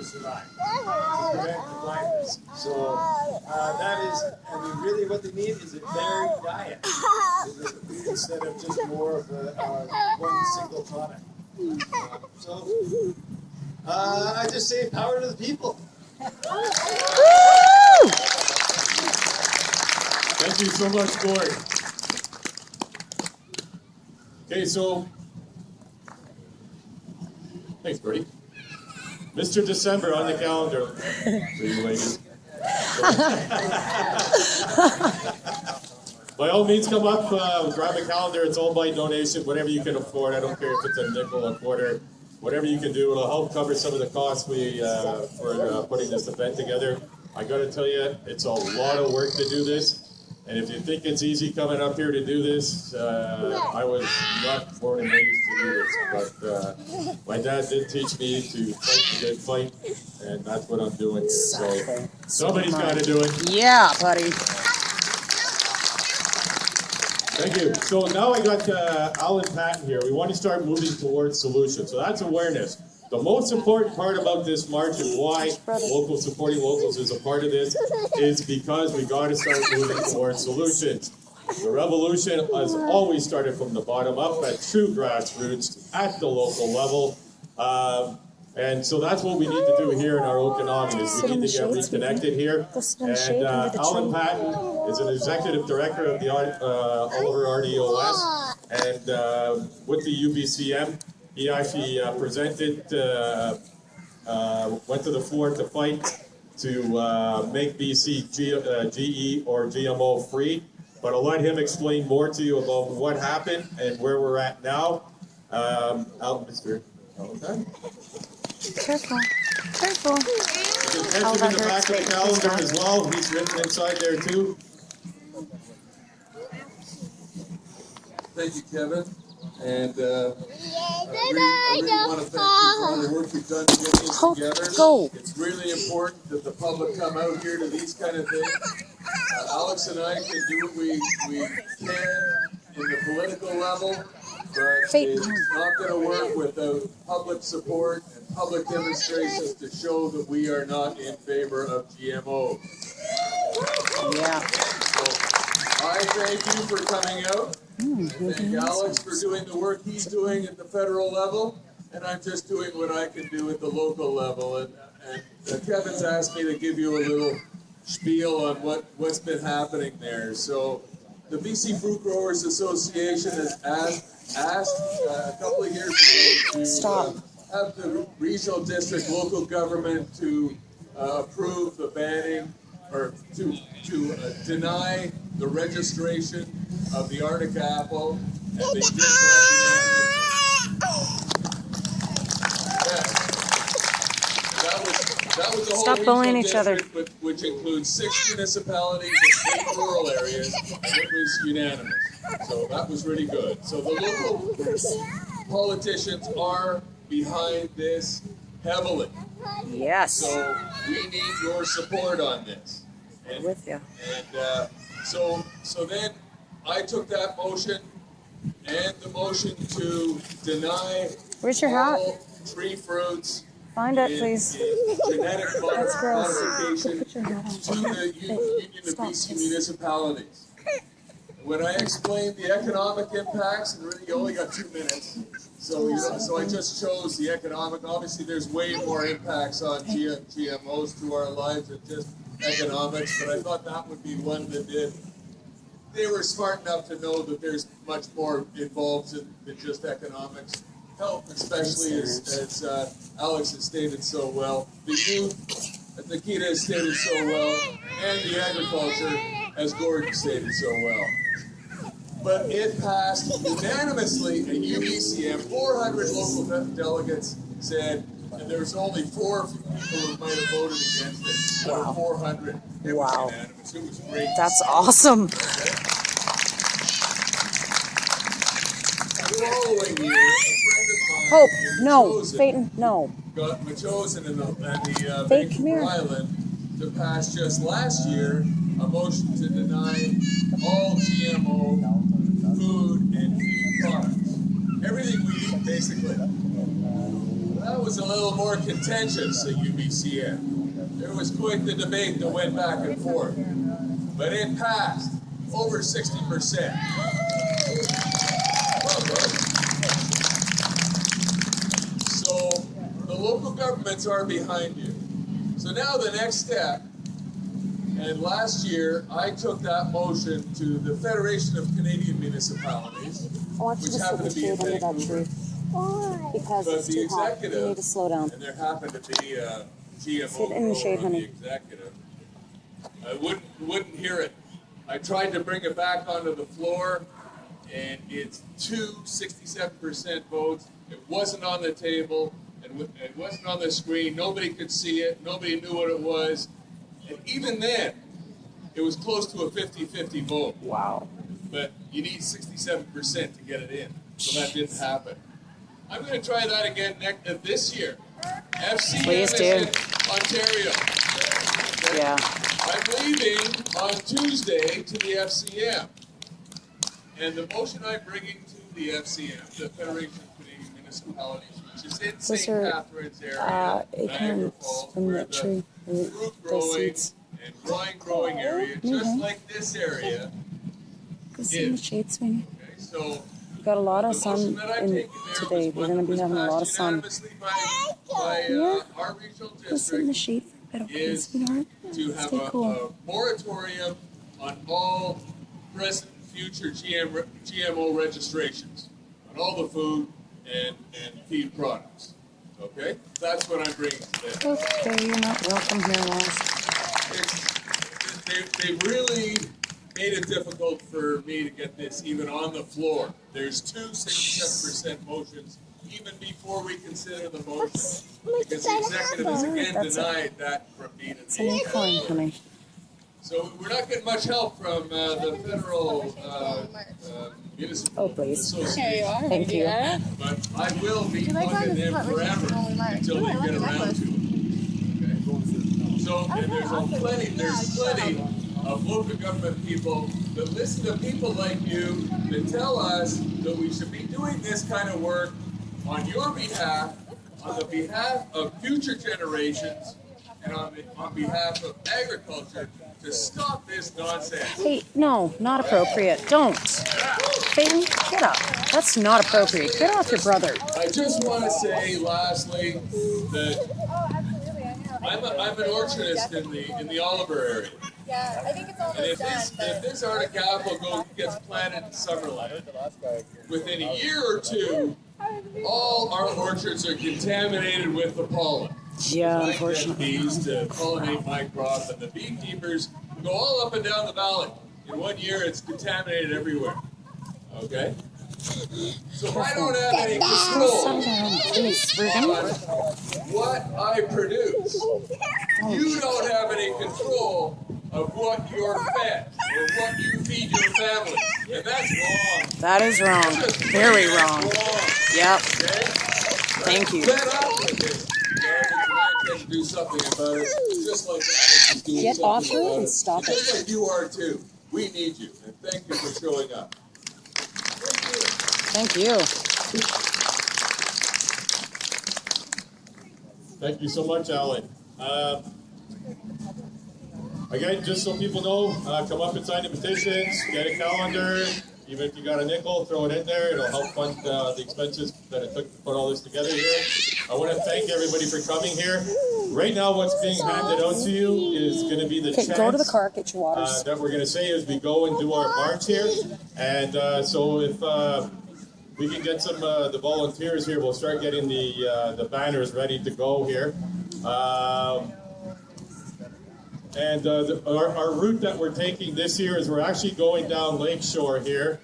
to survive, to prevent blindness. So that is, I mean, really what they need is a varied diet instead of just more of one single product. So I just say power to the people. Thank you so much, Gord. Okay, so thanks, Bertie. Mr. December on the calendar for you ladies. By all means, come up, grab a calendar. It's all by donation, whatever you can afford. I don't care if it's a nickel, a quarter, whatever you can do. It'll help cover some of the costs for putting this event together. I got to tell you, it's a lot of work to do this. And if you think it's easy coming up here to do this, I was not born and raised to do this. But my dad did teach me to fight the good fight, and that's what I'm doing here. So somebody's got to do it. Yeah, buddy. Thank you. So now I got Alan Patton here. We want to start moving towards solutions. So that's awareness. The most important part about this march and why supporting locals is a part of this is because we got to start moving towards solutions. The revolution has always started from the bottom up at true grassroots at the local level. And so that's what we need to do here in our Okanagan is we need to get reconnected here. And Alan Patton is an executive director of the Oliver RDOS and with the UBCM. He actually presented, went to the floor to fight to make BC GE or GMO free. But I'll let him explain more to you about what happened and where we're at now. Mr. Alan. Careful. Careful. You can catch him in the back of the calendar as well. He's written inside there too. Thank you, Kevin. And I really want to thank you for all the work you've done to get this together. It's really important that the public come out here to these kind of things. Alex and I can do what we can in the political level, but it's not going to work without public support and public demonstrations to show that we are not in favor of GMO. Yeah. So I thank you for coming out. I thank Alex for doing the work he's doing at the federal level, and I'm just doing what I can do at the local level. And Kevin's asked me to give you a little spiel on what's been happening there. So the BC Fruit Growers Association has asked a couple of years ago to have the regional district local government to approve the banning or to deny the registration of the Arctic apple, and they did that That was the whole Stop bullying each other. Which includes 6 municipalities and 8 rural areas. It was unanimous. So that was really good. So the local politicians are behind this heavily. Yes. So we need your support on this. I'm with you. And so then I took that motion and the motion to deny Where's your hat? all tree fruits Find it, please. genetic modification Put your hat on. to the Union of BC municipalities. When I explained the economic impacts, and really you only got 2 minutes, so I just chose the economic. Obviously, there's way more impacts on GMOs to our lives than just economics, but I thought that would be one that did. They were smart enough to know that there's much more involved than just economics. Health, especially as Alex has stated so well, the youth, as Nikita has stated so well, and the agriculture, as Gordon stated so well. But it passed unanimously at UBCM. 400 local delegates said, and there's only 4 people who might have voted against it. Out of 400, it was unanimous. It was great. That's awesome. The following year, a friend of mine, Hope, no. Peyton, no. got chosen in the Vancouver Island to pass just last year a motion to deny all GMO food and feed products. Everything we eat, basically. That was a little more contentious at UBCM. There was quite the debate that went back and forth. But it passed over 60%. So the local governments are behind you. So now the next step, and last year I took that motion to the Federation of Canadian Municipalities, I want you which to sit in happened the to be shade in under that Vancouver. tree. Because But it's the too hot. You executive, need to slow down. and there happened to be a GMO Sit in the shade, grower on the honey. executive, I wouldn't hear it. I tried to bring it back onto the floor, and it's 67% votes. It wasn't on the table, and it wasn't on the screen. Nobody could see it. Nobody knew what it was. And even then, it was close to a 50-50 vote. Wow. But you need 67% to get it in. So that didn't happen. I'm going to try that again this year. FCM Please is do. in Ontario. Okay? Yeah. I'm leaving on Tuesday to the FCM. And the motion I'm bringing to the FCM, the Federation of Canadian Municipalities, which is in Those St. are Catharines area, Niagara acorns Falls, from where that the tree. fruit Those growing seeds. and wine growing area, just like this area, Go sit in the shade, sweetie. okay, so We got a lot of the motion sun that I've in taken there today. was We're one going that to be was having a lot of passed sun. unanimously by Yeah. our regional Go sit in the district shade for a bit, okay, is sweetheart? to have Stay cool. a moratorium on all present and future GMO registrations, on all the food and feed products. Okay? That's what I'm bringing today. Okay, you're not welcome here, Ross. They really made it difficult for me to get this even on the floor. There's 67% motions even before we consider the motion, because the executive has again That's it. denied that from being It's an in the acorn, honey. So we're not getting much help from the federal municipal Oh, please. association, Thank you. but I will be bugging them forever until they get around to it. Okay? So, and there's plenty of local government people that listen to people like you that tell us that we should be doing this kind of work on your behalf, on the behalf of future generations, and on behalf of agriculture, to stop this nonsense. Hey, no, not appropriate. Don't. Peyton, get up. That's not appropriate. Get off your brother. I just want to say, lastly, that I'm an orchardist in the Oliver area. Yeah, I think it's And almost if this Arctic apple gets planted in Summerland, within a year or two, all our orchards are contaminated with the pollen. Yeah, I get unfortunately. bees to pollinate my crop, and the beekeepers go all up and down the valley. In 1 year, it's contaminated everywhere. Okay? So if I don't have any control Settle down, please. We're on gonna... what I produce, you don't have any control of what you're fed or what you feed your family. And that's wrong. That is wrong. Very wrong. Yep. Okay? Thank you. Fed up with this. I intend to do something about it, just like Alex is doing Get something off her about and it. stop Just it. like you are too. We need you, and thank you for showing up. Thank you. Thank you so much, Alan. Again, just so people know, come up and sign the petitions, get a calendar. Even if you got a nickel, throw it in there. It'll help fund the expenses that it took to put all this together here. I want to thank everybody for coming here. Right now, what's being handed out to you is going to be the Okay, chance go to the car, get your waters. that we're going to say as we go and do our march here. And so if we can get some the volunteers here, we'll start getting the banners ready to go here. Our route that we're taking this year is we're actually going down Lakeshore here,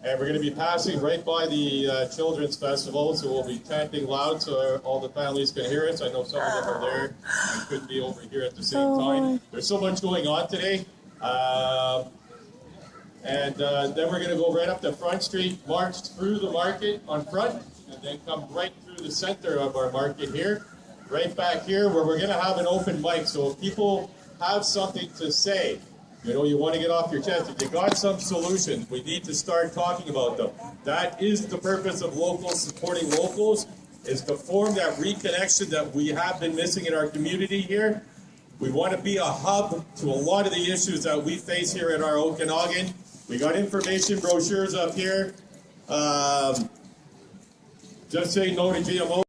and we're going to be passing right by the Children's Festival, so we'll be chanting loud so all the families can hear us. I know some of them are there and couldn't be over here at the same time. There's so much going on today. Then we're going to go right up to Front Street, march through the market on front, and then come right through the center of our market here, right back here where we're going to have an open mic. So if people have something to say, you want to get off your chest, if you got some solutions, we need to start talking about them. That is the purpose of locals, supporting locals, is to form that reconnection that we have been missing in our community here. We want to be a hub to a lot of the issues that we face here in our Okanagan. We got information brochures up here. Just say no to GMO.